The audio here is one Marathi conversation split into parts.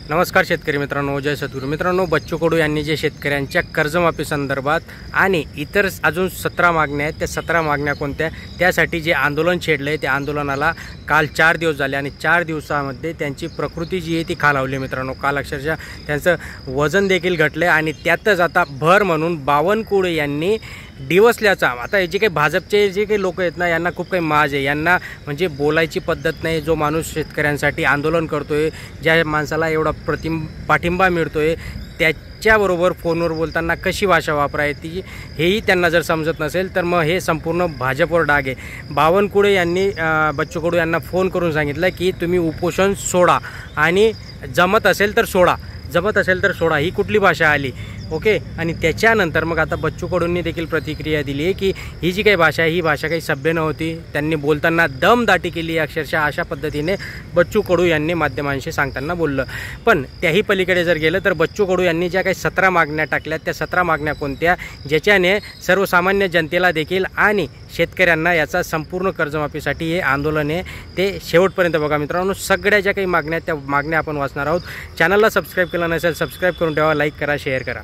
नमस्कार शेतकरी मित्रांनो, जय सद्गुरू मित्रांनो. बच्चू कडू यांनी जे शेतकऱ्यांच्या कर्जमाफी संदर्भात आणि इतर अजून 17 मागण्या आहेत, त्या 17 मागण्या कोणत्या, त्यासाठी जे आंदोलन छेडलं आहे, त्या आंदोलनाला काल 4 दिवस झाले आणि 4 दिवसामध्ये त्यांची प्रकृती जी आहे ती खालावली मित्रांनो. काल अक्षरशः त्यांचं वजन देखील घटले आणि त्यातच आता भर म्हणून बावनकुळे यांनी डिवसल्याचा. आता हे जे काही भाजपचे जे काही लोक आहेत ना, यांना खूप काही माज आहे. यांना म्हणजे बोलायची पद्धत नाही. जो माणूस शेतकऱ्यांसाठी आंदोलन करतोय, ज्या माणसाला एवढा पाठिंबा मिळतोय, त्याच्याबरोबर फोनवर बोलताना कशी भाषा वापरायची हेही त्यांना जर समजत नसेल तर मग हे संपूर्ण भाजपवर डाग आहे. बावनकुळे यांनी बच्चू कडू यांना फोन करून सांगितलं की तुम्ही उपोषण सोडा आणि जमत असेल तर सोडा, जमत असेल तर सोडा. ही कुठली भाषा आली? ओके. आणि त्याच्यानंतर मग आता बच्चू कडूंनी देखील प्रतिक्रिया दिली आहे की ही जी काही भाषा आहे, ही भाषा काही सभ्य नव्हती. त्यांनी बोलताना दमदाटी केली अक्षरशः. अशा पद्धतीने बच्चू कडू यांनी माध्यमांशी सांगताना बोललं. पण त्याही पलीकडे जर गेलं तर बच्चू कडू यांनी ज्या काही 17 मागण्या टाकल्यात, त्या 17 मागण्या कोणत्या, ज्याच्याने सर्वसामान्य जनतेला देखील आणि शेतकऱ्यांना याचा संपूर्ण कर्जमाफीसाठी हे आंदोलन आहे ते शेवटपर्यंत बघा मित्रांनो. सगळ्या ज्या काही मागण्या आहेत त्या मागण्या आपण वाचणार आहोत. चॅनलला सबस्क्राईब केलं नसेल सबस्क्राईब करून ठेवा, लाईक करा, शेअर करा.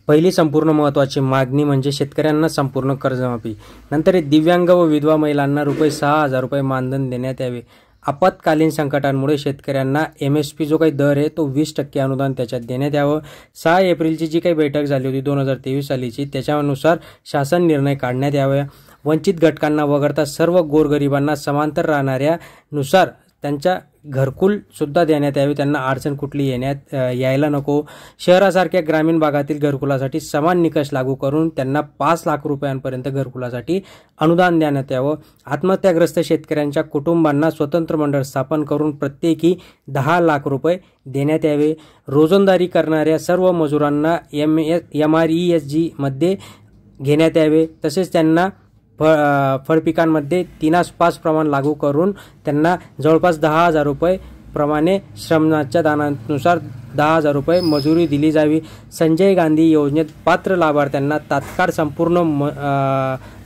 पहिली संपूर्ण महत्त्वाची मागणी म्हणजे शेतकऱ्यांना संपूर्ण कर्जमाफी. नंतर दिव्यांग व विधवा महिलांना ₹6,000 मानधन देण्यात यावे. आपत्कालीन संकटांमुळे शेतकऱ्यांना MSP जो काही दर आहे तो 20% अनुदान त्याच्यात देण्यात यावं. 6 एप्रिलची जी काही बैठक झाली होती 2023 सालीची, त्याच्यानुसार शासन निर्णय काढण्यात यावे. वंचित घटकांना वगळता सर्व गोरगरिबांना समांतर राहणाऱ्यानुसार त्यांच्या घरकुल सुद्धा देण्यात यावे. त्यांना अडचण कुठली यायला नको. शहरासारख्या ग्रामीण भागातील घरकुलासाठी समान निकष लागू करून त्यांना 5 लाख रुपयांपर्यंत घरकुलासाठी अनुदान देण्यात यावं. आत्महत्याग्रस्त शेतकऱ्यांच्या कुटुंबांना स्वतंत्र मंडळ स्थापन करून प्रत्येकी 10 लाख रुपये देण्यात यावे. रोजंदारी करणाऱ्या सर्व मजुरांना MRESG मध्ये घेण्यात यावे. तसेच त्यांना फळपिकांमध्ये 3:5 प्रमाण लागू करून त्यांना जवळपास 10,000 रुपये प्रमाणे श्रमाच्या दानानुसार 10,000 रुपये मजुरी दिली जावी. संजय गांधी योजनेत पात्र लाभार्थ्यांना तात्काळ संपूर्ण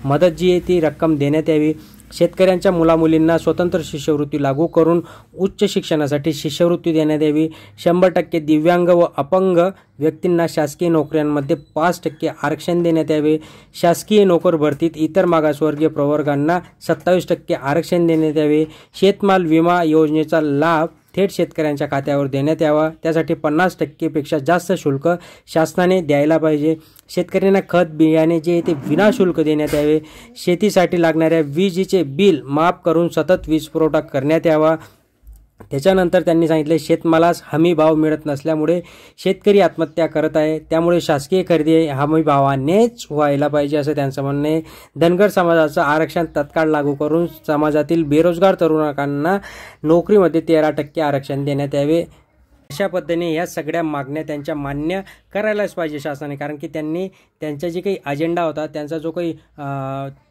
मदत जी आहे ती रक्कम देण्यात यावी. शेतकऱ्यांच्या मुलामुलींना स्वतंत्र शिष्यवृत्ती लागू करून उच्च शिक्षणासाठी शिष्यवृत्ती देण्यात यावी. 100% दिव्यांग व अपंग व्यक्तींना शासकीय नोकऱ्यांमध्ये 5% आरक्षण देण्यात यावे. शासकीय नोकर भरतीत इतर मागासवर्गीय प्रवर्गांना 27% आरक्षण देण्यात यावे. शेतमाल विमा योजनेचा लाभ थेट शेतकऱ्यांच्या खात्यावर देण्यात यावा. त्यासाठी 50% पेक्षा जास्त शुल्क शासनाने द्यायला पाहिजे. शेतकऱ्यांना खत बियाणे जे ते विनाशुल्क देण्यात यावे. शेतीसाठी लागणाऱ्या विजेचे बिल माफ करून सतत वीज पुरवठा करण्यात यावा. त्याच्यानंतर त्यांनी सांगितले शेतमालास हमी भाव मिळत नसल्यामुळे शेतकरी आत्महत्या करत आहे, त्यामुळे शासकीय खरेदी हमी भावानेच व्हायला पाहिजे असं त्यांचं म्हणणं आहे. धनगर समाजाचं आरक्षण तत्काळ लागू करून समाजातील बेरोजगार तरुणांना नोकरीमध्ये 13% आरक्षण देण्यात यावे. अशा पद्धतीने या सगळ्या मागण्या त्यांच्या मान्य करायलाच पाहिजे शासनाने, कारण की त्यांनी त्यांचा जे काही अजेंडा होता, त्यांचा जो काही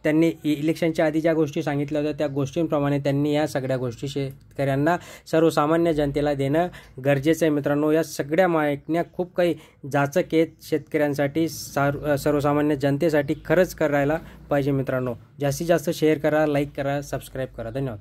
त्यांनी इलेक्शनच्या आधी ज्या गोष्टी सांगितल्या होत्या त्या गोष्टींप्रमाणे त्यांनी या सगळ्या गोष्टी शेतकऱ्यांना, सर्वसामान्य जनतेला देणं गरजेचं आहे मित्रांनो. या सगळ्या मागण्या खूप काही जाचक आहेत. शेतकऱ्यांसाठी सर्वसामान्य जनतेसाठी खरंच करायला पाहिजे मित्रांनो. जास्तीत जास्त शेअर करा, लाईक करा, सबस्क्राईब करा. धन्यवाद.